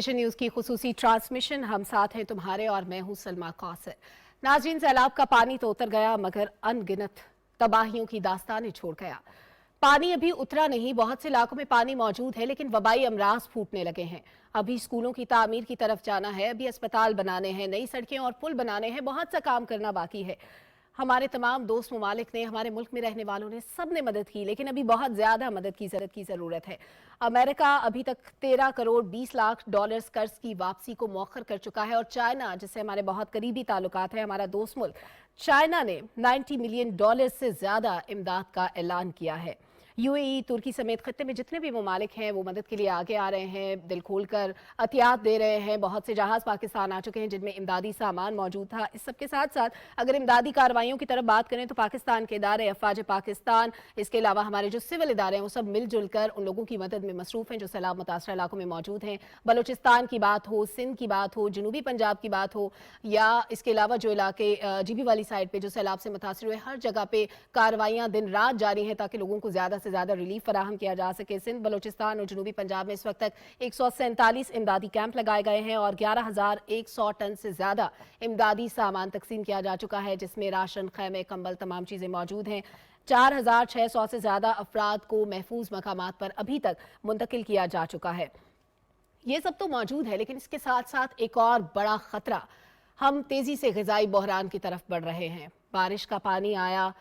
News की खुसूसी transmission. हम साथ हैं तुम्हारे और मैं हूं सलमा कौसर। नाज़रीन, सैलाब का पानी तो उतर गया मगर अनगिनत तबाहियों की दास्तानें छोड़ गया। पानी अभी उतरा नहीं, बहुत से इलाकों में पानी मौजूद है लेकिन वबाई अमराज फूटने लगे हैं। अभी स्कूलों की तामीर की तरफ जाना है, अभी अस्पताल बनाने हैं, नई सड़कें और पुल बनाने हैं, बहुत सा काम करना बाकी है। हमारे तमाम दोस्त ममालिक ने, हमारे मुल्क में रहने वालों ने, सब ने मदद की, लेकिन अभी बहुत ज्यादा मदद की जरूरत है। अमेरिका अभी तक 13 करोड़ 20 लाख डॉलर्स कर्ज की वापसी को मौखर कर चुका है और चाइना, जिससे हमारे बहुत करीबी ताल्लुकात है, हमारा दोस्त मुल्क चाइना ने 90 मिलियन डॉलर से ज्यादा इमदाद का ऐलान किया है। यूएई, तुर्की समेत खत्ते में जितने भी ममालिक हैं वो मदद के लिए आगे आ रहे हैं, दिल खोलकर अतियात दे रहे हैं। बहुत से जहाज पाकिस्तान आ चुके हैं जिनमें इमदादी सामान मौजूद था। इस सब के साथ साथ अगर इमदादी कार्रवाइयों की तरफ बात करें तो पाकिस्तान के इदारे, अफवाज पाकिस्तान, इसके अलावा हमारे जो सिविल इदारे हैं वो सब मिलजुल कर उन लोगों की मदद में मसरूफ हैं जो सैलाब मुतासर इलाकों में मौजूद हैं। बलोचिस्तान की बात हो, सिंध की बात हो, जनूबी पंजाब की बात हो, या इसके अलावा जो इलाके जीबी वाली साइड पे जो सैलाब से मुतासर हुए, हर जगह पे कार्रवाइयां दिन रात जारी हैं ताकि लोगों को ज्यादा से ज्यादा रिलीफ फराहम किया जा सके। सिंध, बलोचिस्तान और जनूबी पंजाब में इस वक्त तक 147 इमदादी कैंप लगाए गए हैं और 11,100 टन से ज्यादा इमदादी सामान तकसीम किया जा चुका है, जिसमें राशन, खैमे, कंबल, तमाम चीजें मौजूद हैं। 4,600 से ज्यादा अफराद को महफूज मकामात पर अभी तक मुंतकिल किया जा चुका है। ये सब तो मौजूद है, लेकिन इसके साथ साथ एक और बड़ा खतरा, हम तेजी से ग़िज़ाई बहरान की तरफ बढ़ रहे हैं। बारिश का पानी आया,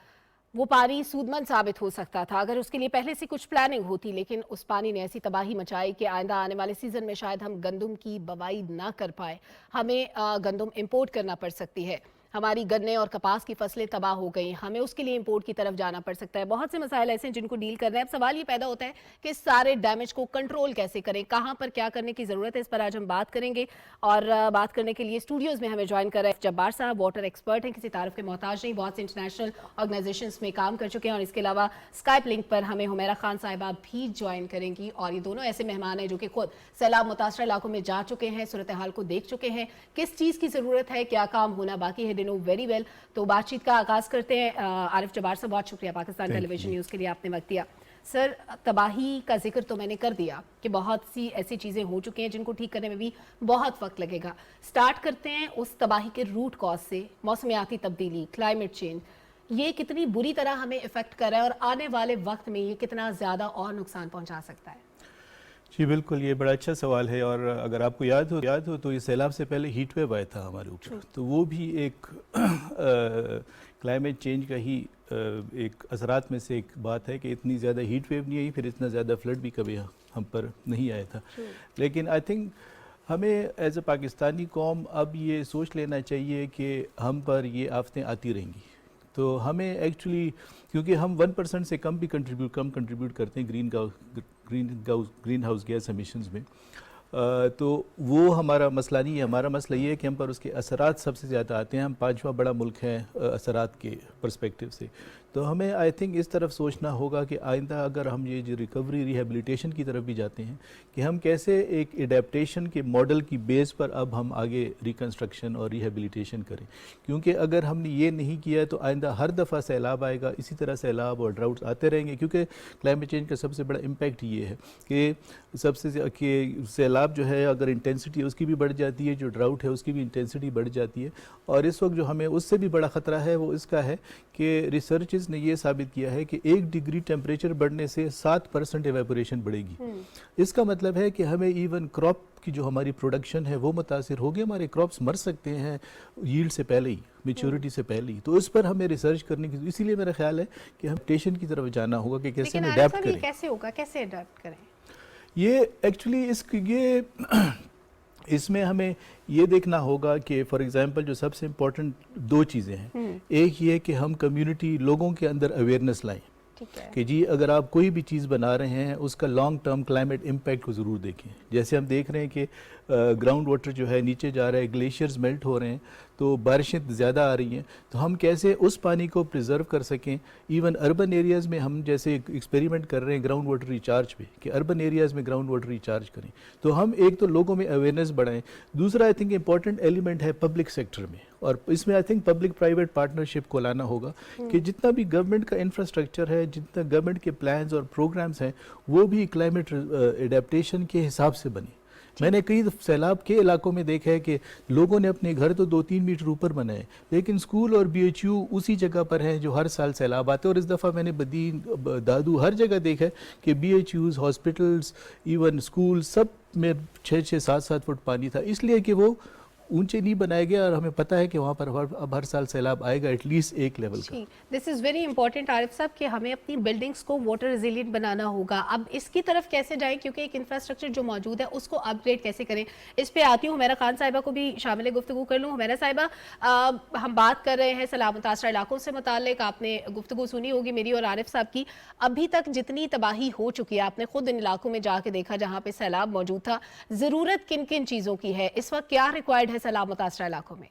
वो पानी सूदमंद साबित हो सकता था अगर उसके लिए पहले से कुछ प्लानिंग होती, लेकिन उस पानी ने ऐसी तबाही मचाई कि आइंदा आने वाले सीजन में शायद हम गंदम की बवाई ना कर पाए, हमें गंदम इंपोर्ट करना पड़ सकती है। हमारी गन्ने और कपास की फसलें तबाह हो गई, हमें उसके लिए इंपोर्ट की तरफ जाना पड़ सकता है। बहुत से मसाइल ऐसे हैं जिनको डील कर रहे हैं। अब सवाल ये पैदा होता है कि सारे डैमेज को कंट्रोल कैसे करें, कहां पर क्या करने की जरूरत है, इस पर आज हम बात करेंगे। और बात करने के लिए स्टूडियोज में हमें ज्वाइन कर रहे हैं जब्बार साहब, वाटर एक्सपर्ट हैं, किसी तारीफ के मोहताज नहीं, बहुत से इंटरनेशनल ऑर्गेनाइजेशंस में काम कर चुके हैं। और इसके अलावा स्काइप लिंक पर हमें हुमैरा खान साहिबा भी ज्वाइन करेंगी और ये दोनों ऐसे मेहमान हैं जो कि खुद सैलाब मुतासर इलाकों में जा चुके हैं, सूरत हाल को देख चुके हैं, किस चीज की जरूरत है, क्या काम होना बाकी है। They know very well. तो बातचीत का आगाज करते हैं। आरिफ जब्बार साहब, बहुत शुक्रिया पाकिस्तान टेलीविजन न्यूज़ के लिए आपने वक्त दिया। सर, तबाही का जिक्र तो मैंने कर दिया कि बहुत सी ऐसी चीज़ें हो चुकी हैं जिनको ठीक करने में भी बहुत वक्त लगेगा। स्टार्ट करते हैं उस तबाही के रूट कॉज से। मौसमियाती तब्दीली, क्लाइमेट चेंज, ये कितनी बुरी तरह हमें इफेक्ट कर रहा है और आने वाले वक्त में ये कितना ज़्यादा और नुकसान पहुँचा सकता है? जी बिल्कुल, ये बड़ा अच्छा सवाल है। और अगर आपको याद हो तो ये सैलाब से पहले हीट वेव आया था हमारे ऊपर, तो वो भी एक क्लाइमेट चेंज का ही एक असरात में से एक बात है कि इतनी ज़्यादा हीट वेव नहीं आई, फिर इतना ज़्यादा फ्लड भी कभी हम पर नहीं आया था। लेकिन आई थिंक हमें एज ए पाकिस्तानी कौम अब ये सोच लेना चाहिए कि हम पर ये आफतें आती रहेंगी, तो हमें एक्चुअली, क्योंकि हम 1% से कम भी कंट्रीब्यूट करते हैं ग्रीन हाउस गैस एमिशंस में, तो वो हमारा मसला नहीं है। हमारा मसला ये है कि हम पर उसके असरात सबसे ज़्यादा आते हैं। हम 5वां बड़ा मुल्क हैं असरात के पर्सपेक्टिव से, तो हमें आई थिंक इस तरफ सोचना होगा कि आइंदा अगर हम ये जो रिकवरी रिहेबिलिटेशन की तरफ भी जाते हैं कि हम कैसे एक एडेप्टेशन के मॉडल की बेस पर अब हम आगे रिकन्स्ट्रक्शन और रिहेबिलिटेशन करें। क्योंकि अगर हमने ये नहीं किया तो आइंदा हर दफ़ा सैलाब आएगा, इसी तरह सैलाब और ड्राउट्स आते रहेंगे। क्योंकि क्लाइमेट चेंज का सबसे बड़ा इम्पैक्ट ये है कि सैलाब जो है अगर इंटेंसिटी उसकी भी बढ़ जाती है, जो ड्राउट है उसकी भी इंटेंसिटी बढ़ जाती है। और इस वक्त जो हमें उससे भी बड़ा ख़तरा है वो इसका है कि रिसर्च ने ये साबित किया है कि 1 डिग्री टेम्परेचर बढ़ने से 7% एवेपोरेशन बढ़ेगी। इसका मतलब है कि हमें इवन क्रॉप की जो हमारी प्रोडक्शन है वो मुतासिर होगी, हमारे क्रॉप्स मर सकते हैं यील्ड से पहले ही, मैच्योरिटी से पहले ही। तो इस पर हमें रिसर्च करने की, इसीलिए मेरा ख्याल है कि हम टेशन की तरफ जाना होगा कि कैसे हम अडैप्ट करें। कैसे होगा, कैसे अडैप्ट करें? ये एक्चुअली इसमें हमें ये देखना होगा कि फॉर एग्जांपल जो सबसे इम्पोर्टेंट 2 चीज़ें हैं, एक ये कि हम कम्युनिटी लोगों के अंदर अवेयरनेस लाएं कि जी अगर आप कोई भी चीज़ बना रहे हैं उसका लॉन्ग टर्म क्लाइमेट इम्पैक्ट को ज़रूर देखें। जैसे हम देख रहे हैं कि ग्राउंड वाटर जो है नीचे जा रहा है, ग्लेशियर्स मेल्ट हो रहे हैं, तो बारिशें ज़्यादा आ रही हैं, तो हम कैसे उस पानी को प्रिजर्व कर सकें। इवन अर्बन एरियाज़ में हम जैसे एक्सपेरिमेंट कर रहे हैं ग्राउंड वाटर रिचार्ज पे, कि अर्बन एरियाज़ में ग्राउंड वाटर रिचार्ज करें। तो हम एक तो लोगों में अवेयरनेस बढ़ाएं। दूसरा आई थिंक इम्पॉर्टेंट एलिमेंट है पब्लिक सेक्टर में, और इसमें I think public private partnership को लाना होगा कि जितना भी गवर्नमेंट का इंफ्रास्ट्रक्चर है, जितना गवर्नमेंट के प्लान्स और प्रोग्राम्स हैं, वो भी क्लाइमेट एडेप्टेशन के हिसाब से बने। میں نے کئی سیلاب کے علاقوں میں دیکھا ہے کہ لوگوں نے اپنے گھر تو 2-3 میٹر اوپر بنائے، لیکن اسکول اور بی ایچ یو اسی جگہ پر ہیں جو ہر سال سیلاب آتے ہیں. اور اس دفعہ میں نے بدین، دادو، ہر جگہ دیکھا ہے کہ B H Us, hospitals, even school, سب میں 6-6 7-7 فٹ پانی تھا، اس لیے کہ وہ اونچے نہیں بنائے گئے، اور ہمیں پتہ ہے کہ وہاں پر اب ہر سال سیلاب آئے گا ایٹ لیسٹ ایک لیول کا. دس از ویری امپورٹنٹ عارف صاحب کہ ہمیں اپنی بلڈنگس کو واٹر ریزیلینٹ بنانا ہوگا. اب اس کی طرف کیسے جائیں، کیونکہ ایک انفراسٹرکچر جو موجود ہے اس کو اپ گریڈ کیسے کریں، اس پہ آتی ہوں. حمیرہ خان صاحبہ کو بھی شامل گفتگو کر لوں. حمیرہ صاحبہ، ہم بات کر رہے ہیں سیلاب متاثرہ علاقوں سے متعلق. آپ نے گفتگو سنی ہوگی میری اور عارف صاحب کی. ابھی تک جتنی تباہی ہو چکی ہے، آپ نے خود ان علاقوں میں جا کے دیکھا جہاں پہ سیلاب موجود تھا. ضرورت کن کن چیزوں کی ہے اس وقت، کیا ریکوائرڈ ہے سیلاب متاثرہ علاقوں میں؟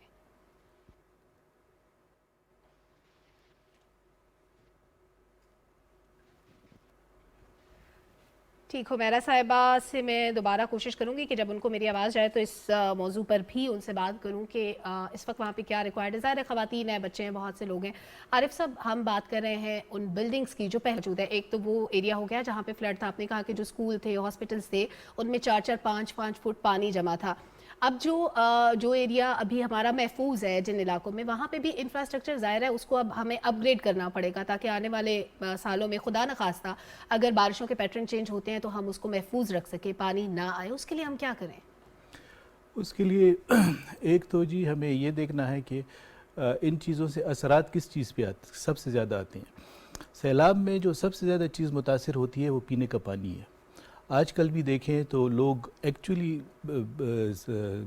ٹھیک، حمیرہ صاحبہ سے میں دوبارہ کوشش کروں گی کہ جب ان کو میری آواز جائے تو اس موضوع پر بھی ان سے بات کروں کہ اس وقت وہاں پہ کیا ریکوائرڈ ہے. ظاہر ہے خواتین ہیں، بچے ہیں، بہت سے لوگ ہیں. عارف صاحب، ہم بات کر رہے ہیں ان بلڈنگز کی جو پہلے موجود ہے. ایک تو وہ ایریا ہو گیا جہاں پہ فلڈ تھا، آپ نے کہا کہ جو اسکول تھے، ہاسپٹلس تھے، ان میں 4-4 5-5 فٹ پانی جمع تھا. اب جو ایریا ابھی ہمارا محفوظ ہے جن علاقوں میں، وہاں پہ بھی انفراسٹرکچر ظاہر ہے اس کو اب ہمیں اپ گریڈ کرنا پڑے گا تاکہ آنے والے سالوں میں خدا نخواستہ اگر بارشوں کے پیٹرن چینج ہوتے ہیں تو ہم اس کو محفوظ رکھ سکیں، پانی نہ آئے. اس کے لیے ہم کیا کریں؟ اس کے لیے ایک تو جی ہمیں یہ دیکھنا ہے کہ ان چیزوں سے اثرات کس چیز پہ سب سے زیادہ آتے ہیں. سیلاب میں جو سب سے زیادہ چیز متاثر ہوتی ہے وہ پینے کا پانی ہے. آج کل بھی دیکھیں تو لوگ ایکچولی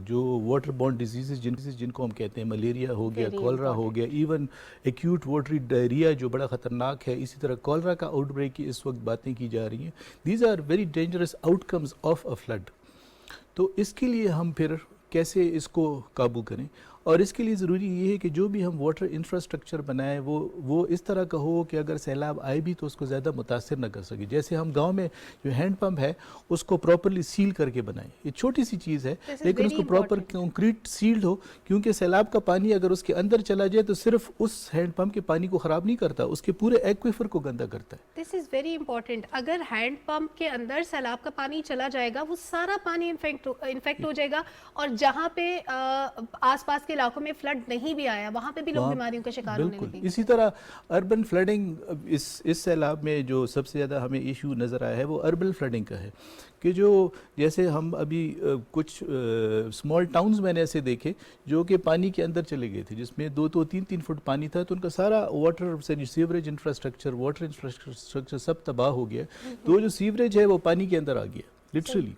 جو واٹر بورن ڈیزیزز جن کو ہم کہتے ہیں، ملیریا ہو گیا، کولرا ہو گیا، ایون ایکیوٹ واٹری ڈائریا جو بڑا خطرناک ہے، اسی طرح کولرا کا آؤٹ بریک کی اس وقت باتیں کی جا رہی ہیں. These are very dangerous outcomes of a flood. تو اس کے لیے ہم پھر کیسے اس کو قابو کریں، اور اس کے لیے ضروری یہ ہے کہ جو بھی ہم واٹر انفراسٹرکچر بنائیں وہ اس طرح کا ہو کہ اگر سیلاب آئے بھی تو اس کو زیادہ متاثر نہ کر سکے. جیسے ہم گاؤں میں جو ہینڈ پمپ ہے اس کو پراپرلی سیل کر کے بنائیں. یہ چھوٹی سی چیز ہے لیکن اس کو پراپر کنکریٹ سیلڈ ہو، کیونکہ سیلاب کا پانی اگر اس کے اندر چلا جائے تو صرف اس ہینڈ پمپ کے پانی کو خراب نہیں کرتا، اس کے پورے ایکویفر کو گندا کرتا ہے. دس از ویری امپورٹنٹ. اگر ہینڈ پمپ کے اندر سیلاب کا پانی چلا جائے گا، وہ سارا پانی انفیکٹ ہو جائے گا، اور جہاں پہ آس پاس کے علاقوں میں فلڈ نہیں بھی آیا وہاں پہ بھی لوگ بیماریوں کا شکار ہونے لگیں گے. اسی طرح اربن فلڈنگ، اس سیلاب میں جو سب سے زیادہ ہمیں ایشو نظر آیا ہے وہ اربن فلڈنگ کا ہے کہ جو جیسے ہم ابھی کچھ اسمال ٹاؤنز میں نے ایسے دیکھے جو کہ پانی کے اندر چلے گئے تھے، جس میں 2-3 فٹ پانی تھا، تو ان کا سارا water sewerage infrastructure, water infrastructure سب تباہ ہو گیا. تو جو سیوریج ہے وہ پانی کے اندر آ گیا لٹرلی.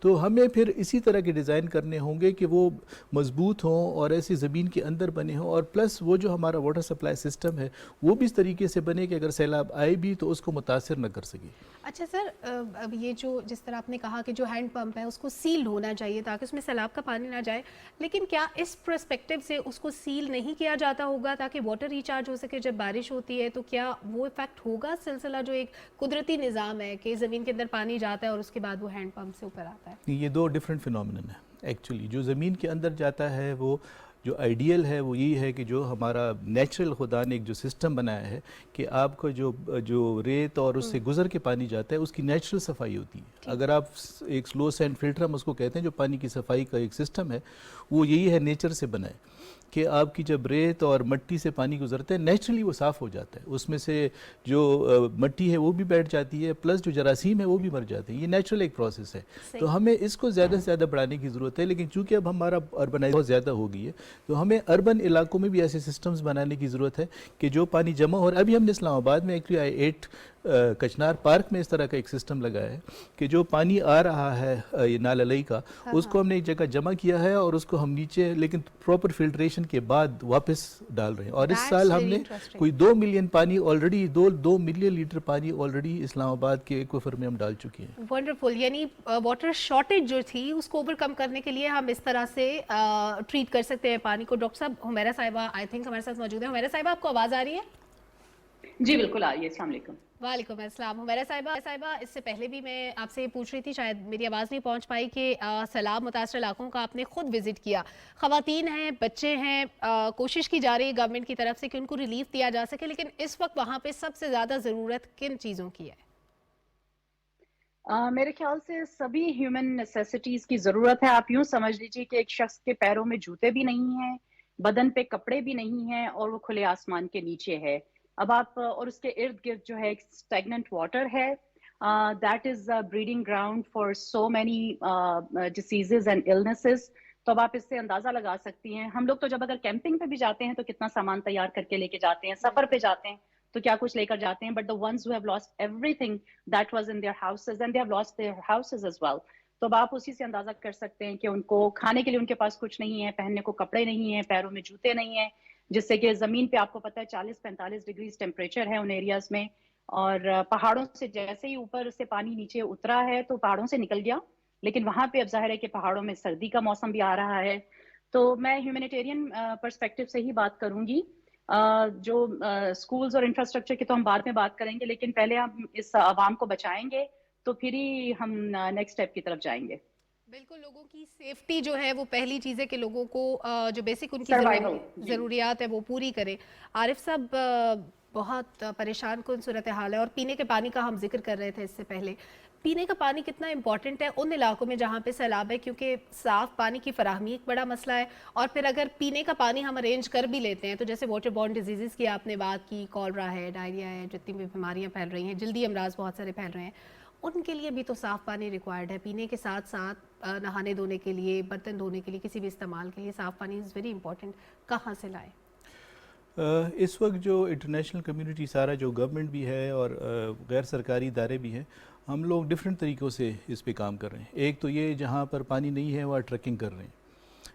تو ہمیں پھر اسی طرح کے ڈیزائن کرنے ہوں گے کہ وہ مضبوط ہوں اور ایسی زمین کے اندر بنے ہوں، اور پلس وہ جو ہمارا واٹر سپلائی سسٹم ہے وہ بھی اس طریقے سے بنے کہ اگر سیلاب آئے بھی تو اس کو متاثر نہ کر سکے. اچھا سر، اب یہ جو جس طرح آپ نے کہا کہ جو ہینڈ پمپ ہے اس کو سیل ہونا چاہیے تاکہ اس میں سیلاب کا پانی نہ جائے، لیکن کیا اس پرسپیکٹو سے اس کو سیل نہیں کیا جاتا ہوگا تاکہ واٹر ریچارج ہو سکے جب بارش ہوتی ہے؟ تو کیا وہ افیکٹ ہوگا سلسلہ جو ایک قدرتی نظام ہے کہ زمین کے اندر پانی جاتا ہے اور اس کے بعد وہ ہینڈ پمپ سے اوپر آتا ہے؟ یہ دو ڈفرینٹ فینومینن ہیں. ایکچولی جو زمین کے اندر جاتا ہے وہ جو آئیڈیل ہے وہ یہی ہے کہ جو ہمارا نیچرل خدا نے ایک جو سسٹم بنایا ہے کہ آپ کو جو ریت اور اس سے گزر کے پانی جاتا ہے اس کی نیچرل صفائی ہوتی ہے. اگر آپ ایک سلو سینڈ فلٹر ہم اس کو کہتے ہیں، جو پانی کی صفائی کا ایک سسٹم ہے، وہ یہی ہے نیچر سے بنا ہے کہ آپ کی جب ریت اور مٹی سے پانی گزرتا ہے نیچرلی وہ صاف ہو جاتا ہے، اس میں سے جو مٹی ہے وہ بھی بیٹھ جاتی ہے، پلس جو جراثیم ہے وہ بھی مر جاتے ہیں. یہ نیچرل ایک پروسیس ہے. تو ہمیں اس کو زیادہ سے زیادہ بڑھانے کی ضرورت ہے، لیکن چونکہ اب ہمارا اربنائزیشن بہت زیادہ ہو گئی ہے تو ہمیں اربن علاقوں میں بھی ایسے سسٹمز بنانے کی ضرورت ہے کہ جو پانی جمع ہو. ابھی ہم نے اسلام آباد میں ایکچولی 8 کچنار پارک میں اس طرح کا ایک سسٹم لگایا ہے کہ جو پانی آ رہا ہے یہ نالہ لئی کا، اس کو ہم نے ایک جگہ جمع کیا ہے اور اس کو ہم نیچے لیکن پراپر فلٹریشن کے بعد واپس ڈال رہے ہیں. اور اس سال ہم نے کوئی 2 ملین پانی آلریڈی 2 ملین لیٹر پانی آلریڈی اسلام آباد کے ایکویفر میں ہم ڈال چکے ہیں. ونڈرفل. یعنی واٹر شارٹیج جو تھی اس کو اوور کم کرنے کے لیے ہم اس طرح سے ٹریٹ کر سکتے ہیں پانی کو. ڈاکٹر صاحب، حمیرہ صاحبہ آئی تھنک ہمارے ساتھ موجود ہیں. حمیرہ صاحبہ، آپ کو آواز آ رہی ہے؟ جی بالکل آ رہی ہے. السلام علیکم. وعلیکم السلام. حمیرہ صاحبہ، اس سے پہلے بھی میں آپ سے یہ پوچھ رہی تھی، شاید میری آواز نہیں پہنچ پائی، کہ سیلاب متاثرہ علاقوں کا آپ نے خود وزٹ کیا. خواتین ہیں، بچے ہیں، کوشش کی جا رہی ہے گورنمنٹ کی طرف سے کہ ان کو ریلیف دیا جا سکے، لیکن اس وقت وہاں پہ سب سے زیادہ ضرورت کن چیزوں کی ہے؟ मेरे ख्याल से सभी ह्यूमन नेसेसिटीज की जरूरत है। आप यूं समझ लीजिए कि एक शख्स के पैरों में जूते भी नहीं हैं, बदन पे कपड़े भी नहीं हैं और वो खुले आसमान के नीचे है। अब आप और उसके इर्द गिर्द जो है एक स्टैग्नेंट वाटर है। That is breeding ground for so many diseases and illnesses. तो अब आप इससे अंदाजा लगा सकती हैं। हम लोग तो जब अगर कैंपिंग पे भी जाते हैं तो कितना सामान तैयार करके लेके जाते हैं, सफर पे जाते हैं तो क्या कुछ लेकर जाते हैं, but the ones who have lost everything that was in their houses and they have lost their houses as well. तो अब आप उसी से अंदाजा कर सकते हैं कि उनको खाने के लिए उनके पास कुछ नहीं है, पहनने को कपड़े नहीं है, पैरों में जूते नहीं है, जिससे कि जमीन पे आपको पता है 40-45 डिग्री टेम्परेचर है उन एरियाज में। और पहाड़ों से जैसे ही ऊपर से पानी नीचे उतरा है तो पहाड़ों से निकल गया, लेकिन वहां पे अब जाहिर है कि पहाड़ों में सर्दी का मौसम भी आ रहा है। तो मैं ह्यूमैनिटेरियन पर्सपेक्टिव से ही बात करूंगी। जो स्कूल्स और इंफ्रास्ट्रक्चर की तो हम बाद में बात करेंगे, लेकिन पहले हम इस आवाम को बचाएंगे तो फिर ही हम नेक्स्ट स्टेप की तरफ जाएंगे। बिल्कुल, लोगों की सेफ्टी जो है वो पहली चीज़ है कि लोगों को जो बेसिक उनकी सर्वाइवल ज़रूरियात है वो पूरी करें। आरिफ साहब, बहुत परेशान कुन सूरत हाल है, और पीने के पानी का हम जिक्र कर रहे थे इससे पहले। पीने का पानी कितना इम्पॉर्टेंट है उन इलाकों में जहाँ पे सैलाब है, क्योंकि साफ़ पानी की फराहमी एक बड़ा मसला है। और फिर अगर पीने का पानी हम अरेंज कर भी लेते हैं तो जैसे वाटर बॉर्न डिजीज़ की आपने बात की, कॉलरा है, डायरिया है, जितनी भी बीमारियाँ फैल रही हैं, जल्दी अमराज बहुत सारे फैल रहे हैं, उनके लिए भी तो साफ़ पानी रिक्वायर्ड है। पीने के साथ साथ नहाने धोने के लिए, बर्तन धोने के लिए, किसी भी इस्तेमाल के लिए साफ़ पानी इज़ वेरी इंपॉर्टेंट। कहाँ से लाएं? इस वक्त जो इंटरनेशनल कम्युनिटी, सारा जो गवर्नमेंट भी है और गैर सरकारी इदारे भी हैं, हम लोग डिफरेंट तरीक़ों से इस पे काम कर रहे हैं। एक तो ये जहाँ पर पानी नहीं है वहाँ ट्रकिंग कर रहे हैं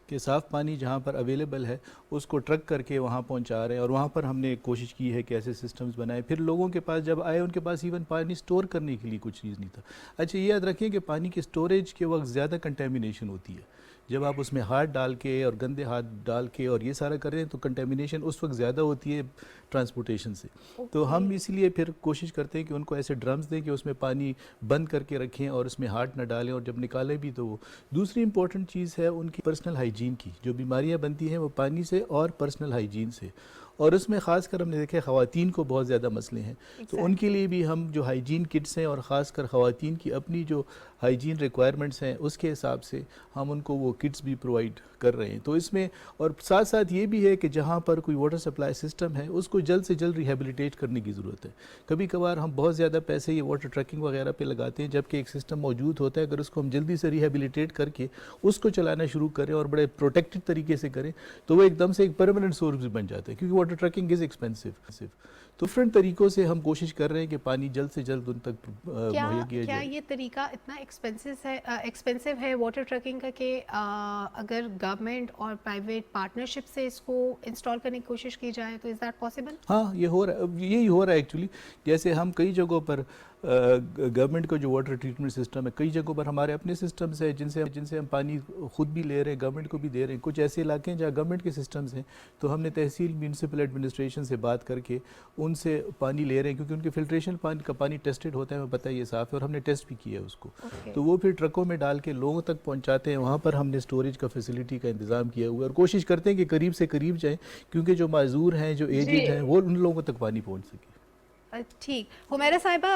कि साफ़ पानी जहाँ पर अवेलेबल है उसको ट्रक करके वहाँ पहुँचा रहे हैं, और वहाँ पर हमने कोशिश की है कि ऐसे सिस्टम्स बनाए। फिर लोगों के पास जब आए उनके पास इवन पानी स्टोर करने के लिए कुछ चीज़ नहीं था। अच्छा, ये याद रखें कि पानी के स्टोरेज के वक्त ज़्यादा कंटेमिनेशन होती है। जब आप उसमें हाथ डाल के और गंदे हाथ डाल के और ये सारा कर रहे हैं तो कंटेमिनेशन उस वक्त ज़्यादा होती है ट्रांसपोर्टेशन से। तो हम इसलिए फिर कोशिश करते हैं कि उनको ऐसे ड्रम्स दें कि उसमें पानी बंद करके रखें और उसमें हाथ न डालें, और जब निकालें भी तो। दूसरी इंपॉर्टेंट चीज़ है उनकी पर्सनल हाइजीन की। जो बीमारियां बनती हैं वो पानी से और पर्सनल हाइजीन से, और उसमें ख़ासकर हमने देखा ख़वातीन को बहुत ज़्यादा मसले हैं। तो उनके लिए भी हम जो हाइजीन किट्स हैं, और ख़ासकर ख़वातीन की अपनी जो हाइजीन रिक्वायरमेंट्स हैं उसके हिसाब से हम उनको वो किट्स भी प्रोवाइड कर रहे हैं। तो इसमें और साथ साथ ये भी है कि जहाँ पर कोई वाटर सप्लाई सिस्टम है उसको जल्द से जल्द रिहेबिलिटेट करने की ज़रूरत है। कभी कभार हम बहुत ज़्यादा पैसे ये वाटर ट्रकिंग वगैरह पे लगाते हैं, जबकि एक सिस्टम मौजूद होता है। अगर उसको हम जल्दी से रिहेबिलिटेट करके उसको चलाना शुरू करें और बड़े प्रोटेक्टेड तरीके से करें तो वो एकदम से एक परमानेंट सोर्स भी बन जाता है, क्योंकि वाटर ट्रकिंग इज़ एक्सपेंसिव। तो डिफरेंट तरीक़ों से हम कोशिश कर रहे हैं कि पानी जल्द से जल्द उन तक मुहैया किया क्या जाए। ये तरीका इतना एक्सपेंसिव है वाटर ट्रकिंग का कि अगर गवर्नमेंट और प्राइवेट पार्टनरशिप से इसको इंस्टॉल करने की कोशिश की जाए तो इज़ दैट पॉसिबल? हाँ, ये हो रहा है, यही हो रहा है एक्चुअली। जैसे हम कई जगहों पर गवर्नमेंट का जो वाटर ट्रीटमेंट सिस्टम है, कई जगहों पर हमारे अपने सिस्टम्स हैं जिनसे हम पानी खुद भी ले रहे हैं, गवर्नमेंट को भी दे रहे हैं। कुछ ऐसे इलाके हैं जहाँ गवर्नमेंट के सिस्टम्स हैं, तो हमने तहसील म्यूनसिपल एडमिनिस्ट्रेशन से बात करके उनसे पानी ले रहे हैं, क्योंकि उनके फिल्ट्रेशन पानी का पानी टेस्टेड होता है, हमें पता है ये साफ़ है, और हमने टेस्ट भी किया उसको। तो वो फिर ट्रकों में डाल के लोगों तक पहुँचाते हैं। वहाँ पर हमने स्टोरेज का फैसिलिटी का इंतज़ाम किया हुआ है, और कोशिश करते हैं कि करीब से करीब जाएँ, क्योंकि जो माजूर हैं, जो एजेड हैं, वो उन लोगों तक पानी पहुँच सके। ठीक, हुमैरा साहिबा,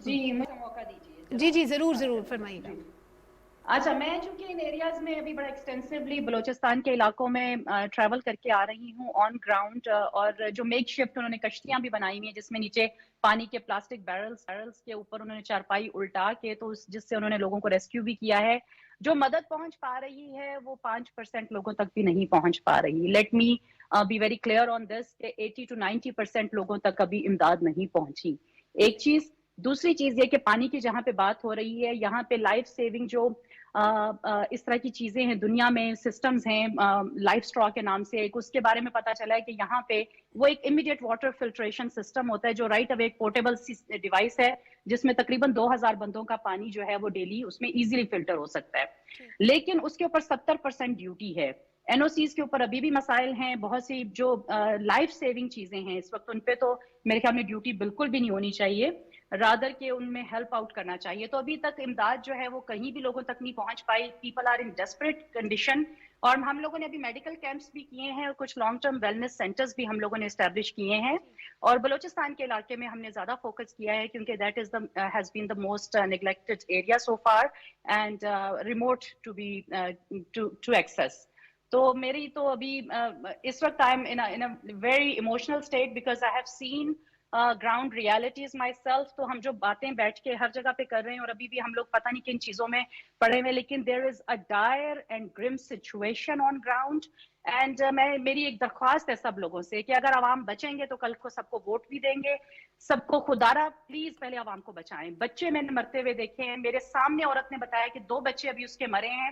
जी मुझे मौका दीजिए। जी ज़रूर फरमाइएगा। अच्छा, मैं चूंकि इन एरियाज में अभी बड़ा एक्सटेंसिवली बलूचिस्तान के इलाकों में ट्रैवल करके आ रही हूँ ऑन ग्राउंड, और जो मेक शिफ्ट उन्होंने कश्तियां भी बनाई हुई हैं जिसमें नीचे पानी के प्लास्टिक बैरल्स के ऊपर उन्होंने चारपाई उल्टा के, तो जिससे उन्होंने लोगों को रेस्क्यू भी किया है। जो मदद पहुंच पा रही है वो 5% लोगों तक भी नहीं पहुंच पा रही। Let me be very clear on this कि 80 to 90% लोगों तक अभी इमदाद नहीं पहुंची। एक चीज। दूसरी चीज ये कि पानी की जहां पे बात हो रही है, यहाँ पे लाइफ सेविंग जो इस तरह की चीजें हैं दुनिया में, सिस्टम्स हैं लाइफ स्ट्रॉ के नाम से एक, उसके बारे में पता चला है कि यहाँ पे वो एक इमीडिएट वाटर फिल्ट्रेशन सिस्टम होता है जो राइट अवे एक पोर्टेबल डिवाइस है जिसमें तकरीबन 2000 बंदों का पानी जो है वो डेली उसमें इजीली फिल्टर हो सकता है। लेकिन उसके ऊपर 70% ड्यूटी है। एनओसीज के ऊपर अभी भी मसाइल हैं। बहुत सी जो लाइफ सेविंग चीजें हैं इस वक्त उन पे तो मेरे ख्याल में ड्यूटी बिल्कुल भी नहीं होनी चाहिए, रादर के उनमें हेल्प आउट करना चाहिए। तो अभी तक इमदाद जो है वो कहीं भी लोगों तक नहीं पहुंच पाई। People are in desperate condition, اور ہم لوگوں نے ابھی میڈیکل کیمپس بھی کیے ہیں اور کچھ لانگ ٹرم ویلنس سینٹرز بھی ہم لوگوں نے اسٹیبلش کیے ہیں. اور بلوچستان کے علاقے میں ہم نے زیادہ فوکس کیا ہے کیونکہ that is has been the most neglected area so far and remote to be to access. تو میری تو ابھی اس وقت I am in a very emotional state because I have seen ground realities myself. تو ہم جو باتیں بیٹھ کے ہر جگہ پہ کر رہے ہیں اور ابھی بھی ہم لوگ پتہ نہیں کن چیزوں میں پڑے ہوئے, لیکن دیر از اے ڈائر اینڈ گرم سچویشن آن گراؤنڈ. اینڈ میری ایک درخواست ہے سب لوگوں سے کہ اگر عوام بچیں گے تو کل کو سب کو ووٹ بھی دیں گے. سب کو خدارا پلیز پہلے عوام کو بچائیں. بچے میں نے مرتے ہوئے دیکھے ہیں, میرے سامنے عورت نے بتایا کہ 2 بچے ابھی اس کے مرے ہیں.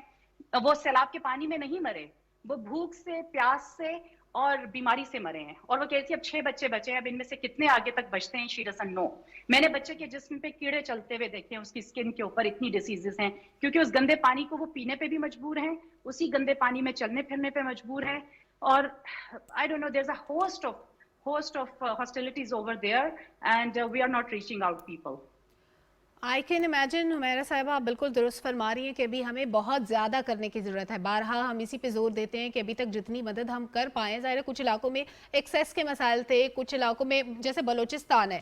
وہ سیلاب کے پانی میں نہیں مرے, وہ بھوک سے, پیاس سے اور بیماری سے مرے ہیں. اور وہ کہتی ہے اب 6 بچے بچے ہیں, اب ان میں سے کتنے آگے تک بچتے ہیں, شی ڈزنٹ نو. میں نے بچے کے جسم پہ کیڑے چلتے ہوئے دیکھے ہیں, اس کی اسکن کے اوپر اتنی ڈیزیزز ہیں کیونکہ اس گندے پانی کو وہ پینے پہ بھی مجبور ہیں, اسی گندے پانی میں چلنے پھرنے پہ مجبور ہیں. اور I don't know, there's a host of hostilities over there and we are not reaching out people. I can imagine. Humaira صاحبہ آپ بالکل درست فرما رہی ہیں کہ ابھی ہمیں بہت زیادہ کرنے کی ضرورت ہے. بارہا ہم اسی پہ زور دیتے ہیں کہ ابھی تک جتنی مدد ہم کر پائیں, ظاہر ہے کچھ علاقوں میں ایکسیس کے مسائل تھے, کچھ علاقوں میں جیسے بلوچستان ہے,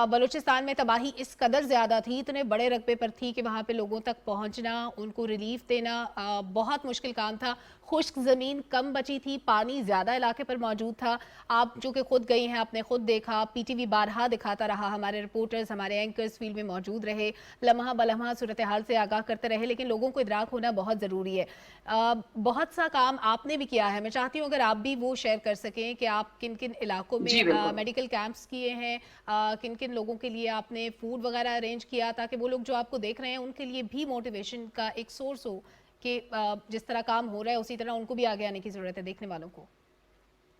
بلوچستان میں تباہی اس قدر زیادہ تھی, اتنے بڑے رقبے پر تھی کہ وہاں پہ لوگوں تک پہنچنا, ان کو ریلیف دینا بہت مشکل کام تھا. خشک زمین کم بچی تھی, پانی زیادہ علاقے پر موجود تھا. آپ جو کہ خود گئی ہیں, آپ نے خود دیکھا, پی ٹی وی بارہا دکھاتا رہا, ہمارے رپورٹرز, ہمارے اینکرز فیلڈ میں موجود رہے, لمحہ بلمحہ صورتحال سے آگاہ کرتے رہے, لیکن لوگوں کو ادراک ہونا بہت ضروری ہے. بہت سا کام آپ نے بھی کیا ہے, میں چاہتی ہوں اگر آپ بھی وہ شیئر کر سکیں کہ آپ کن کن علاقوں میں جی بالکل. میڈیکل کیمپس کیے ہیں, کن کن لوگوں کے لیے آپ نے فوڈ وغیرہ ارینج کیا, تاکہ وہ لوگ جو آپ کو دیکھ رہے ہیں ان کے لیے بھی موٹیویشن کا ایک سورس ہو کہ جس طرح کام ہو رہا ہے اسی طرح ان کو بھی آگے آنے کی ضرورت ہے, دیکھنے والوں کو.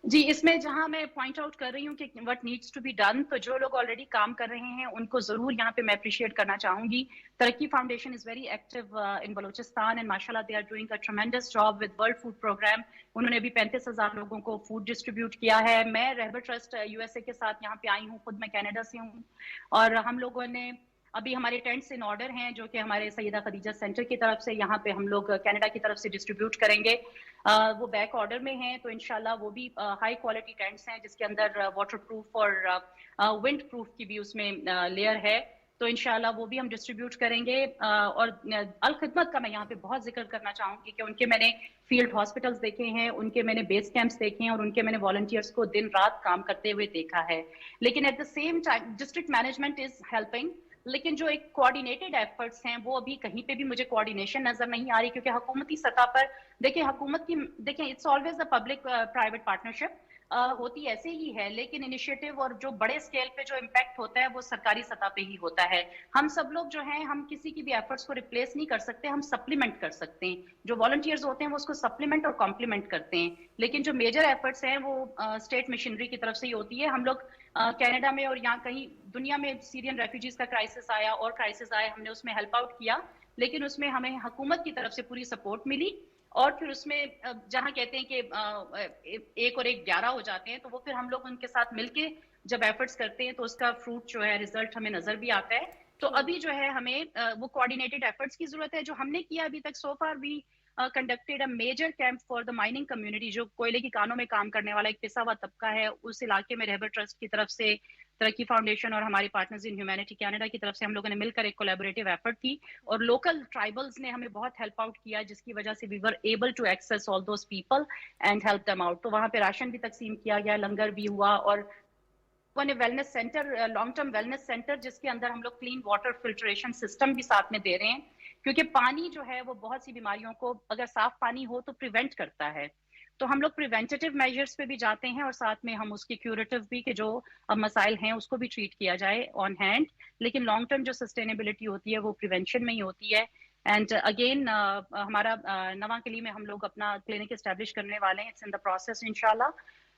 جی, اس میں جہاں میں پوائنٹ آؤٹ کر رہی ہوں کہ what needs to be done, تو جو لوگ آلریڈی کام کر رہے ہیں ان کو ضرور یہاں پہ میں اپریشیٹ کرنا چاہوں گی. Taraqee foundation is very active in Balochistan and ماشاء اللہ they are doing a tremendous job with world food programme. انہوں نے ابھی 35,000 لوگوں کو فوڈ ڈسٹریبیوٹ کیا ہے. میں رہبر ٹرسٹ USA کے ساتھ یہاں پہ آئی ہوں, خود میں کینیڈا سے ہوں, اور ہم لوگوں نے ابھی ہمارے ٹینٹس ان آرڈر ہیں جو کہ ہمارے سیدہ خدیجہ سینٹر کی طرف سے یہاں پہ ہم لوگ کینیڈا کی طرف سے ڈسٹریبیوٹ کریں گے. وہ بیک آرڈر میں ہیں, تو انشاءاللہ وہ بھی ہائی کوالٹی ٹینٹس ہیں جس کے اندر واٹر پروف اور ونڈ پروف کی بھی اس میں لیئر ہے. تو انشاءاللہ وہ بھی ہم ڈسٹریبیوٹ کریں گے. اور الخدمت کا میں یہاں پہ بہت ذکر کرنا چاہوں گی کہ ان کے میں نے فیلڈ ہاسپٹلز دیکھے ہیں, ان کے میں نے بیس کیمپس دیکھے ہیں, اور ان کے میں نے والنٹیئرس کو دن رات کام کرتے ہوئے دیکھا ہے. لیکن at the same time district management is helping, لیکن جو ایک کوآرڈینیٹڈ ایفرٹس ہیں وہ ابھی کہیں پہ بھی مجھے کوآرڈینیشن نظر نہیں آ رہی, کیونکہ حکومتی سطح پر دیکھیں, حکومت کی دیکھیں it's always a public private partnership ہوتی ایسے ہی ہے, لیکن انیشیٹو اور جو بڑے اسکیل پہ جو امپیکٹ ہوتا ہے وہ سرکاری سطح پہ ہی ہوتا ہے. ہم سب لوگ جو ہیں ہم کسی کی بھی ایفرٹس کو ریپلیس نہیں کر سکتے, ہم سپلیمنٹ کر سکتے ہیں. جو والنٹیئرز ہوتے ہیں وہ اس کو سپلیمنٹ اور کمپلیمنٹ کرتے ہیں, لیکن جو میجر ایفرٹس ہیں وہ اسٹیٹ مشینری کی طرف سے ہی ہوتی ہے. ہم لوگ کینیڈا میں اور یہاں کہیں دنیا میں سیرین ریفیوجیز کا کرائسس آیا اور کرائسس آیا, ہم نے اس میں ہیلپ آؤٹ کیا, لیکن اس میں ہمیں حکومت کی طرف سے پوری سپورٹ ملی. اور پھر اس میں جہاں کہتے ہیں کہ 1 اور 1 11 ہو جاتے ہیں, تو وہ پھر ہم لوگ ان کے ساتھ مل کے جب ایفرٹس کرتے ہیں تو اس کا فروٹ جو ہے, ریزلٹ ہمیں نظر بھی آتا ہے. تو ابھی جو ہے ہمیں وہ کوآرڈینیٹڈ ایفرٹس کی ضرورت ہے. جو ہم نے کیا ابھی تک so far we conducted a major camp for the mining community, جو کوئلے کی کانوں میں کام کرنے والا ایک پسا ہوا طبقہ ہے, اس علاقے میں رہبر ٹرسٹ کی طرف سے, ترقی فاؤنڈیشن اور ہمارے پارٹنرز ان ہیومینٹی کینیڈا کی طرف سے ہم لوگوں نے مل کر ایک کولیبوریٹو ایفرٹ کی, اور لوکل ٹرائبلز نے ہمیں بہت ہیلپ آؤٹ کیا, جس کی وجہ سے we were able to access all those people and help them out. تو وہاں پہ راشن بھی تقسیم کیا گیا, لنگر بھی ہوا, اور wellness centre, long term wellness centre, جس کے اندر ہم لوگ کلین واٹر فلٹریشن سسٹم بھی ساتھ میں دے رہے ہیں, کیونکہ پانی جو ہے وہ بہت سی بیماریوں کو اگر صاف پانی ہو تو پریونٹ کرتا ہے. تو ہم لوگ پریونٹیو میجرز پہ بھی جاتے ہیں, اور ساتھ میں ہم اس کی کیوریٹو بھی, کہ جو مسائل ہیں اس کو بھی ٹریٹ کیا جائے آن ہینڈ, لیکن لانگ ٹرم جو سسٹینیبلٹی ہوتی ہے وہ پریونشن میں ہی ہوتی ہے. اینڈ اگین ہمارا نواں کلی میں ہم لوگ اپنا کلینک اسٹیبلش کرنے والے ہیں, اٹس ان دا پروسیس انشاءاللہ.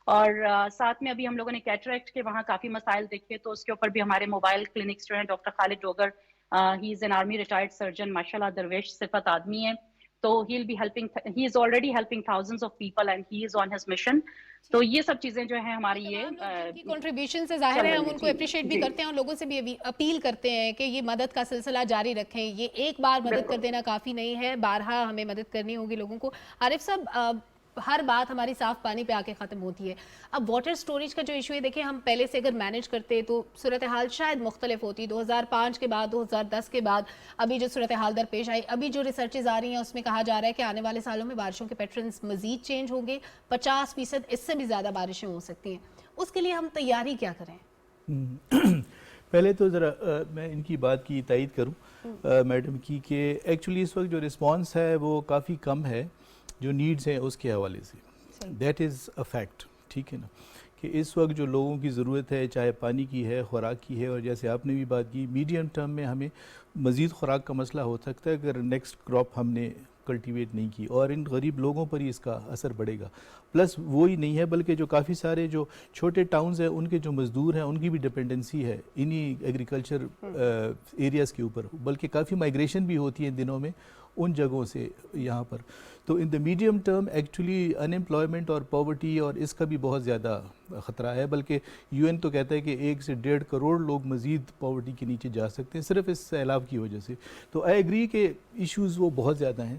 اور ساتھ میں ابھی ہم لوگوں نے کیٹریکٹ کے وہاں کافی مسائل دیکھے, تو اس کے اوپر بھی ہمارے موبائل کلینکس جو ہیں, doctor Khalid Dogar, he is an army retired surgeon, ماشاءاللہ درویش صفت آدمی ہے, تو he is already helping thousands of people and he is on his mission. تو یہ سب چیزیں جو ہیں ہماری یہ کی کنٹریبیوشن سے ظاہر ہے ہم ان کو اپریشیٹ بھی کرتے ہیں اور لوگوں سے بھی اپیل کرتے ہیں کہ یہ مدد کا سلسلہ جاری رکھیں. یہ ایک بار مدد کر دینا کافی نہیں ہے, بارہا ہمیں مدد کرنی ہوگی لوگوں کو. عارف صاحب, ہر بات ہماری صاف پانی پہ آ کے ختم ہوتی ہے. اب واٹر سٹوریج کا جو ایشو ہے, دیکھیں ہم پہلے سے اگر مینیج کرتے تو صورتحال شاید مختلف ہوتی. 2005 کے بعد 2010 کے بعد ابھی جو صورتحال درپیش آئی, ابھی جو ریسرچز آ رہی ہیں اس میں کہا جا رہا ہے کہ آنے والے سالوں میں بارشوں کے پیٹرنز مزید چینج ہوں گے, 50% اس سے بھی زیادہ بارشیں ہو سکتی ہیں. اس کے لیے ہم تیاری کیا کریں؟ پہلے تو ذرا میں ان کی بات کی تائید کروں میڈم کی کہ ایکچولی اس وقت جو رسپانس ہے وہ کافی کم ہے جو نیڈز ہیں اس کے حوالے سے. دیٹ از اے فیکٹ, ٹھیک ہے نا, کہ اس وقت جو لوگوں کی ضرورت ہے چاہے پانی کی ہے, خوراک کی ہے, اور جیسے آپ نے بھی بات کی میڈیم ٹرم میں ہمیں مزید خوراک کا مسئلہ ہو سکتا ہے اگر نیکسٹ کراپ ہم نے کلٹیویٹ نہیں کی, اور ان غریب لوگوں پر ہی اس کا اثر پڑے گا. پلس وہی نہیں ہے بلکہ جو کافی سارے جو چھوٹے ٹاؤنز ہیں ان کے جو مزدور ہیں ان کی بھی ڈپینڈنسی ہے انہی ایگریکلچر ایریاز کے اوپر, بلکہ کافی مائگریشن بھی ہوتی ہے ان دنوں میں ان جگہوں سے یہاں پر. تو in the medium term actually in employment اور پاورٹی اور اس کا بھی بہت زیادہ خطرہ ہے, بلکہ یو این تو کہتا ہے کہ 1 سے 1.5 کروڑ لوگ مزید پاورٹی کے نیچے جا سکتے ہیں صرف اس سیلاب کی وجہ سے. تو آئی ایگری کہ ایشوز وہ بہت زیادہ ہیں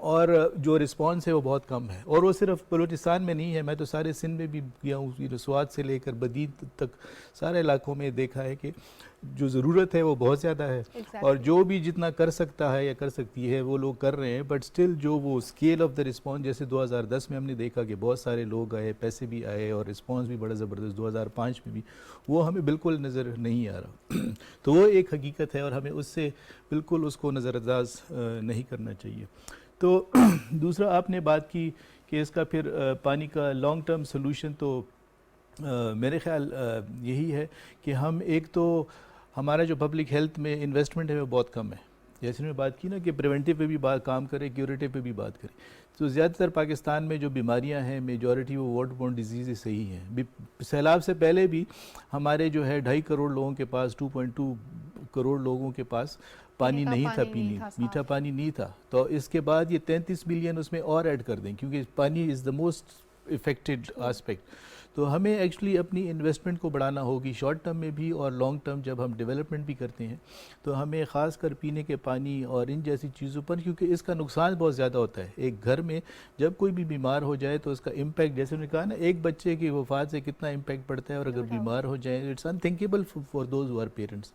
اور جو رسپانس ہے وہ بہت کم ہے, اور وہ صرف بلوچستان میں نہیں ہے. میں تو سارے سندھ میں بھی گیا ہوں, سوات سے لے کر بدید تک سارے علاقوں میں دیکھا ہے کہ جو ضرورت ہے وہ بہت زیادہ ہے, اور جو بھی جتنا کر سکتا ہے یا کر سکتی ہے وہ لوگ کر رہے ہیں. بٹ سٹل جو وہ اسکیل آف دا رسپانس, جیسے 2010 میں ہم نے دیکھا کہ بہت سارے لوگ آئے, پیسے بھی آئے اور رسپانس بھی بڑا زبردست, 2005 میں بھی, وہ ہمیں بالکل نظر نہیں آ رہا. تو وہ ایک حقیقت ہے اور ہمیں اس سے بالکل اس کو نظر انداز نہیں کرنا چاہیے. تو دوسرا آپ نے بات کی کہ اس کا پھر پانی کا لانگ ٹرم سلوشن, تو میرے خیال یہی ہے کہ ہم ایک تو ہمارا جو پبلک ہیلتھ میں انویسٹمنٹ ہے وہ بہت کم ہے. جیسے میں بات کی نا کہ پریونٹیو پہ بھی کام کرے, کیوریٹیو پہ بھی بات کرے. تو زیادہ تر پاکستان میں جو بیماریاں ہیں میجورٹی وہ واٹر بورن ڈیزیزز سے ہی ہیں. سیلاب سے پہلے بھی ہمارے جو ہے 2.5 کروڑ لوگوں کے پاس, 2.2 کروڑ لوگوں کے پاس پانی نہیں تھا, میٹھا پانی نہیں تھا. تو اس کے بعد یہ 33 ملین اس میں اور ایڈ کر دیں, کیونکہ پانی از دا موسٹ افیکٹڈ آسپیکٹ. تو ہمیں ایکچولی اپنی انویسٹمنٹ کو بڑھانا ہوگی شارٹ ٹرم میں بھی اور لانگ ٹرم جب ہم ڈیولپمنٹ بھی کرتے ہیں تو ہمیں خاص کر پینے کے پانی اور ان جیسی چیزوں پر, کیونکہ اس کا نقصان بہت زیادہ ہوتا ہے. ایک گھر میں جب کوئی بھی بیمار ہو جائے تو اس کا امپیکٹ, جیسے انہوں نے کہا نا, ایک بچے کی وفات سے کتنا امپیکٹ پڑتا ہے, اور اگر بیمار ہو جائیں it's unthinkable for those who are parents.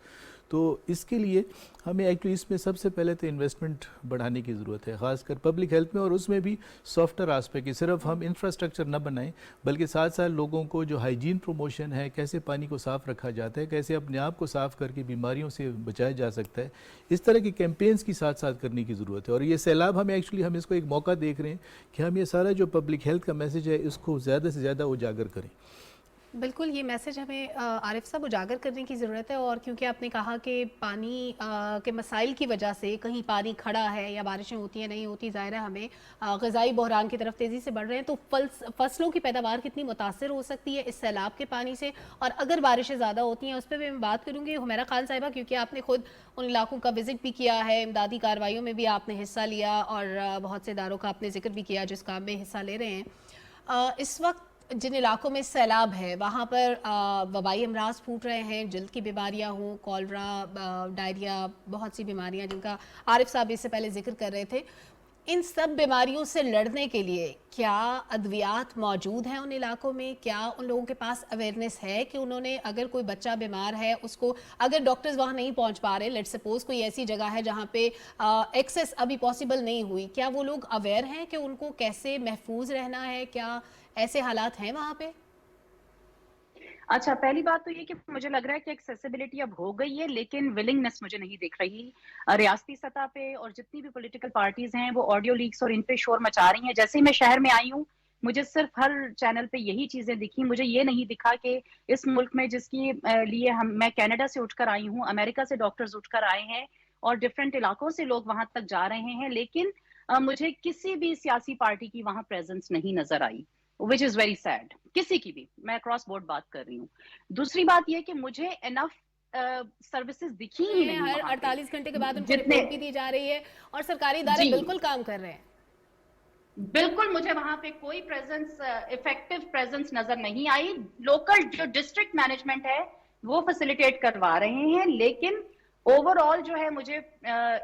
تو اس کے لیے ہمیں ایکچولی اس میں سب سے پہلے تو انویسٹمنٹ بڑھانے کی ضرورت ہے, خاص کر پبلک ہیلتھ میں, اور اس میں بھی سافٹر آسپیکٹ. صرف ہم انفراسٹرکچر نہ بنائیں بلکہ ساتھ ساتھ لوگوں کو جو ہائیجین پروموشن ہے, کیسے پانی کو صاف رکھا جاتا ہے, کیسے اپنے آپ کو صاف کر کے بیماریوں سے بچایا جا سکتا ہے, اس طرح کی کیمپینز کی ساتھ ساتھ کرنے کی ضرورت ہے. اور یہ سیلاب ہمیں ایکچولی ہم اس کو ایک موقع دیکھ رہے ہیں کہ ہم یہ سارا جو پبلک ہیلتھ کا میسیج ہے اس کو زیادہ سے زیادہ اجاگر کریں. بالکل, یہ میسج ہمیں عارف صاحب اجاگر کرنے کی ضرورت ہے. اور کیونکہ آپ نے کہا کہ پانی کے مسائل کی وجہ سے کہیں پانی کھڑا ہے یا بارشیں ہوتی ہیں نہیں ہوتی, ظاہر ہے ہمیں غذائی بحران کی طرف تیزی سے بڑھ رہے ہیں. تو فصلوں کی پیداوار کتنی متاثر ہو سکتی ہے اس سیلاب کے پانی سے, اور اگر بارشیں زیادہ ہوتی ہیں اس پہ بھی میں بات کروں گی حمیرہ خان صاحبہ, کیونکہ آپ نے خود ان علاقوں کا وزٹ بھی کیا ہے, امدادی کارروائیوں میں بھی آپ نے حصہ لیا, اور بہت سے اداروں کا آپ نے ذکر بھی کیا جو اس کام میں حصہ لے رہے ہیں. اس وقت جن علاقوں میں سیلاب ہے وہاں پر وبائی امراض پھوٹ رہے ہیں, جلد کی بیماریاں ہوں, کولرا, ڈائریا, بہت سی بیماریاں جن کا عارف صاحب اس سے پہلے ذکر کر رہے تھے. ان سب بیماریوں سے لڑنے کے لیے کیا ادویات موجود ہیں ان علاقوں میں؟ کیا ان لوگوں کے پاس اویئرنیس ہے کہ انہوں نے, اگر کوئی بچہ بیمار ہے اس کو, اگر ڈاکٹرز وہاں نہیں پہنچ پا رہے, لیٹ سپوز کوئی ایسی جگہ ہے جہاں پہ ایکسیس ابھی پاسبل نہیں ہوئی, کیا وہ لوگ اویئر ہیں کہ ان کو کیسے محفوظ رہنا ہے؟ کیا ایسے حالات ہیں وہاں پہ؟ اچھا, پہلی بات تو یہ کہ مجھے لگ رہا ہے کہ ایکسیسیبلٹی اب ہو گئی ہے, لیکن ولنگنس مجھے نہیں دکھ رہی ریاستی سطح پہ. اور جتنی بھی پولیٹیکل پارٹیز ہیں وہ آڈیو لیکس اور ان پہ شور مچا رہی ہیں. جیسے ہی میں شہر میں آئی ہوں مجھے صرف ہر چینل پہ یہی چیزیں دکھی. مجھے یہ نہیں دکھا کہ اس ملک میں جس کی لیے میں کینیڈا سے اٹھ کر آئی ہوں, امریکہ سے ڈاکٹرز اٹھ کر آئے ہیں, اور ڈفرینٹ علاقوں سے لوگ وہاں تک جا رہے ہیں, لیکن مجھے کسی بھی سیاسی پارٹی کی وہاں پریزنس نہیں نظر آئی, which is very sad. کسی کی بھی, میں اکراس بورڈ بات کر رہی ہوں. دوسری بات یہ کہ مجھے انف सर्विसेज दिखी ही नहीं हर वहाँ पे। 48 घंटे के बाद उनको जितने रिपोर्ट भी दी जा रही है और सरकारी इदारे जी बिल्कुल काम कर रहे हैं। बिल्कुल मुझे वहां पे कोई प्रेजेंस, इफेक्टिव प्रेजेंस नजर नहीं आई। लोकल जो डिस्ट्रिक्ट मैनेजमेंट है वो फैसिलिटेट करवा रहे हैं, लेकिन ओवरऑल जो है मुझे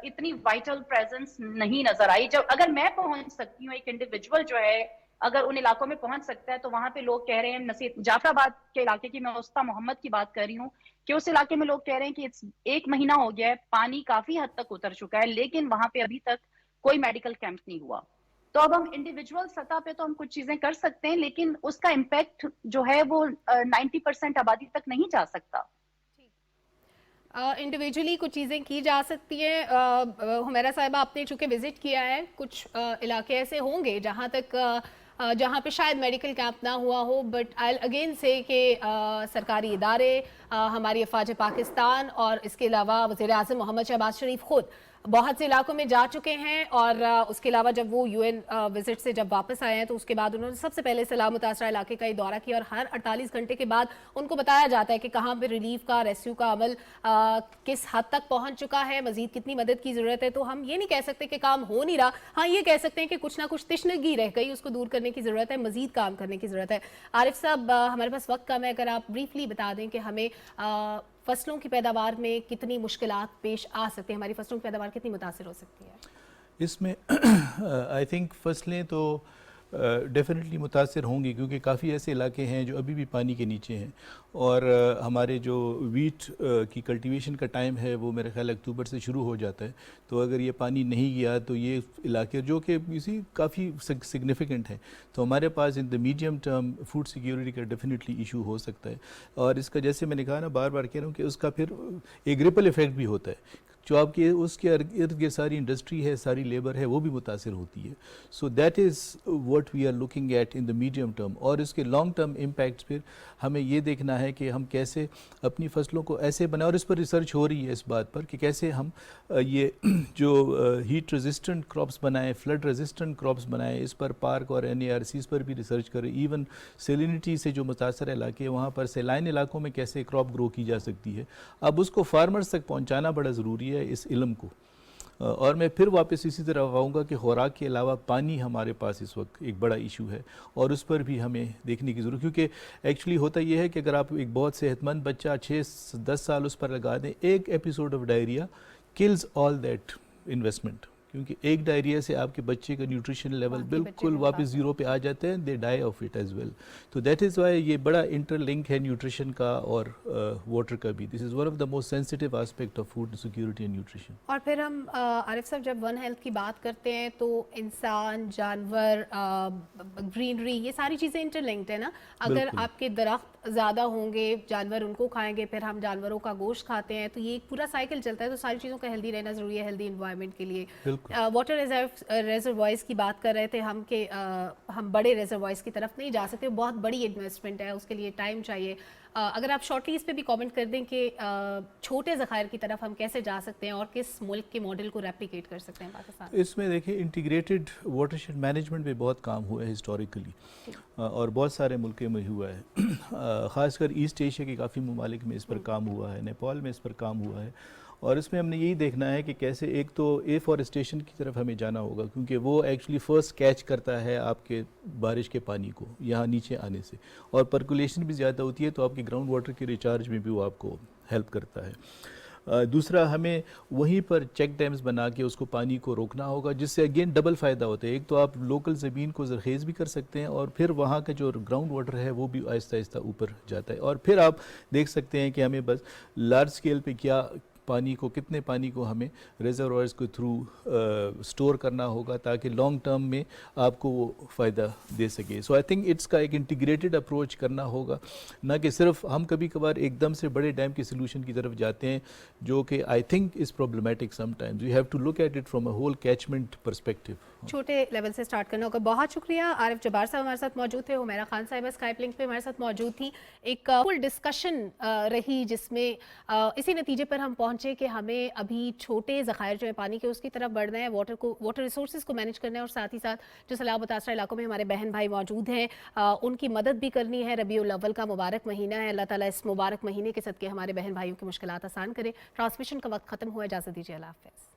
इतनी वाइटल प्रेजेंस नहीं नजर आई। जब अगर मैं पहुंच सकती हूँ, एक इंडिविजुअल जो है अगर उन इलाकों में पहुंच सकता है, तो वहां पे लोग कह रहे हैं, नसीर जाफराबाद के इलाके की, मैं उस्ता मोहम्मद की बात कर रही हूँ, कि उस इलाके में लोग कह रहे हैं कि 1 महीना हो गया है, पानी काफी हद तक उतर चुका है, लेकिन वहां पे अभी तक कोई मेडिकल कैंप नहीं हुआ। तो अब हम इंडिविजुअल सतह पे तो हम कुछ चीजें कर सकते हैं, लेकिन उसका इम्पैक्ट जो है वो 90% आबादी तक नहीं जा सकता। इंडिविजुअली कुछ चीज़ें की जा सकती हैं। हुमैरा साहिबा, आपने चूंकि विजिट किया है, कुछ इलाके ऐसे होंगे जहाँ पे शायद मेडिकल कैंप ना हुआ हो, बट आई अगेन से कि सरकारी इदारे, हमारी अफवाज पाकिस्तान और इसके अलावा वज़ीर आज़म मोहम्मद शहबाज शरीफ खुद बहुत से इलाकों में जा चुके हैं। और उसके अलावा जब वो यूएन विजिट से जब वापस आए हैं, तो उसके बाद उन्होंने सबसे पहले सैलाब मुतासरा इलाके का ही दौरा किया, और हर 48 घंटे के बाद उनको बताया जाता है कि कहाँ पे रिलीफ का, रेस्क्यू का अमल किस हद तक पहुंच चुका है, मजीद कितनी मदद की ज़रूरत है। तो हम ये नहीं कह सकते कि काम हो नहीं रहा, हाँ ये कह सकते हैं कि कुछ ना कुछ तिश्नगी रह गई, उसको दूर करने की ज़रूरत है, मजीद काम करने की ज़रूरत है। आरिफ साहब, हमारे पास वक्त कम है, अगर आप ब्रीफली बता दें कि हमें फसलों की पैदावार में कितनी मुश्किलात पेश आ सकती हैं, हमारी फसलों की पैदावार कितनी मुतासिर हो सकती है? इसमें आई थिंक फसलें तो डेफिनेटली मुतासर होंगी, क्योंकि काफ़ी ऐसे इलाके हैं जो अभी भी पानी के नीचे हैं, और हमारे जो वीट की कल्टीवेशन का टाइम है वो मेरे ख्याल अक्टूबर से शुरू हो जाता है। तो अगर ये पानी नहीं गया तो ये इलाके जो कि इसी काफ़ी सिग्निफिकेंट हैं, तो हमारे पास in the medium term food security का डेफिनेटली इशू हो सकता है। और इसका, जैसे मैंने कहा ना, बार बार कह रहा हूँ कि उसका फिर एक रिपल इफेक्ट भी होता है, जो आपके उसके इर्द गिर्द सारी इंडस्ट्री है, सारी लेबर है, वो भी मुतासर होती है। So that is what we are looking at in the medium term. और इसके लॉन्ग टर्म इम्पैक्ट्स फिर हमें ये देखना है कि हम कैसे अपनी फसलों को ऐसे बनाएं, और इस पर रिसर्च हो रही है इस बात पर कि कैसे हम ये जो हीट रेजिस्टेंट क्रॉप्स बनाएं, फ्लड रेजिस्टेंट क्रॉप्स बनाएं, इस पर पार्क और NARCs पर भी रिसर्च करें। इवन सेलिनिटी से जो मुतासर इलाके हैं वहाँ पर सेलाइन इलाकों में कैसे क्रॉप ग्रो की जा सकती है। अब उसको फार्मर्स तक पहुँचाना बड़ा ज़रूरी है, इस इल्म को। और मैं फिर वापस इसी तरह आऊँगा कि खुराक के अलावा पानी हमारे पास इस वक्त एक बड़ा इशू है, और उस पर भी हमें देखने की ज़रूरत, क्योंकि एक्चुअली होता यह है कि अगर आप एक बहुत सेहतमंद बच्चा 6-10 साल उस पर लगा दें, एक episode of diarrhoea kills all that investment, क्योंकि एक डायरिया से आपके बच्चे का न्यूट्रिशन लेवल बिल्कुल वापस ज़ीरो पे आ जाते हैं, they die of it as well. तो दैट इज़ वाई ये बड़ा इंटरलिंक है न्यूट्रिशन का और वाटर का भी। This is one of the most sensitive aspect of food security and nutrition. और फिर हम आरिफ साहब, जब वन हेल्थ की बात करते हैं तो इंसान, जानवर, ग्रीनरी, ये सारी चीज़ें इंटरलिंक्ड है ना। अगर आपके दरख्त ज़्यादा होंगे, जानवर उनको खाएंगे, फिर हम जानवरों का गोश्त खाते हैं, तो ये एक पूरा साइकिल चलता है। तो सारी चीज़ों का हेल्दी रहना ज़रूरी है, हेल्दी इन्वायरमेंट के लिए। वाटर रिजर्वॉयर्स की बात कर रहे थे हम कि हम बड़े रिजर्वॉयर्स की तरफ नहीं जा सकते, बहुत बड़ी इन्वेस्टमेंट है, उसके लिए टाइम चाहिए। अगर आप शॉर्टली इस पे भी कमेंट कर दें कि छोटे ज़खायर की तरफ हम कैसे जा सकते हैं और किस मुल्क के मॉडल को रेप्लिकेट कर सकते हैं पाकिस्तान। इसमें देखिए, इंटीग्रेटेड वाटरशेड मैनेजमेंट में बहुत काम हुआ है हिस्टोरिकली, और बहुत सारे मुल्कों में हुआ है। ख़ासकर ईस्ट एशिया के काफ़ी ममालिक में इस पर काम हुआ है, नेपाल में इस पर काम हुआ है। और इसमें हमने यही देखना है कि कैसे एक तो एफॉरेस्टेशन की तरफ हमें जाना होगा, क्योंकि वो एक्चुअली फ़र्स्ट कैच करता है आपके बारिश के पानी को यहाँ नीचे आने से, और पर्कुलेशन भी ज़्यादा होती है, तो आपके ग्राउंड वाटर के रिचार्ज में भी वो आपको हेल्प करता है। दूसरा, हमें वहीं पर चेक डैम्स बना के उसको पानी को रोकना होगा, जिससे अगेन डबल फ़ायदा होता है। एक तो आप लोकल ज़मीन को ज़रखेज़ भी कर सकते हैं, और फिर वहाँ का जो ग्राउंड वाटर है वो भी आहिस्ता आहिस्ता ऊपर जाता है। और फिर आप देख सकते हैं कि हमें बस लार्ज स्केल पे क्या पानी को, कितने पानी को हमें रिजर्वायर्स के थ्रू स्टोर करना होगा, ताकि लॉन्ग टर्म में आपको वो फ़ायदा दे सके। सो आई थिंक इट्स का एक इंटीग्रेटेड अप्रोच करना होगा, ना कि सिर्फ हम कभी कभार एकदम से बड़े डैम की सोल्यूशन की तरफ जाते हैं, जो कि I think is problematic sometimes. We have to look at it from a whole catchment perspective. छोटे लेवल से स्टार्ट करना होगा। बहुत शुक्रिया। आरिफ जब्बार साहब हमारे साथ मौजूद थे, हुमैरा खान साहिबा स्काइप लिंक पे हमारे साथ मौजूद थी। एक फुल डिस्कशन रही, जिसमें इसी नतीजे पर हम पहुंच پہنچے کہ ہمیں ابھی چھوٹے ذخائر جو ہیں پانی کے اس کی طرف بڑھنا ہے, واٹر ریسورسز کو مینیج کرنا ہے, اور ساتھ ہی ساتھ جو سیلاب متاثرہ علاقوں میں ہمارے بہن بھائی موجود ہیں ان کی مدد بھی کرنی ہے. ربیع الاول کا مبارک مہینہ ہے, اللہ تعالیٰ اس مبارک مہینے کے صدقے ہمارے بہن بھائیوں کی مشکلات آسان کرے. ٹرانسمیشن کا وقت ختم ہوا, اجازت دیجیے, اللہ حافظ.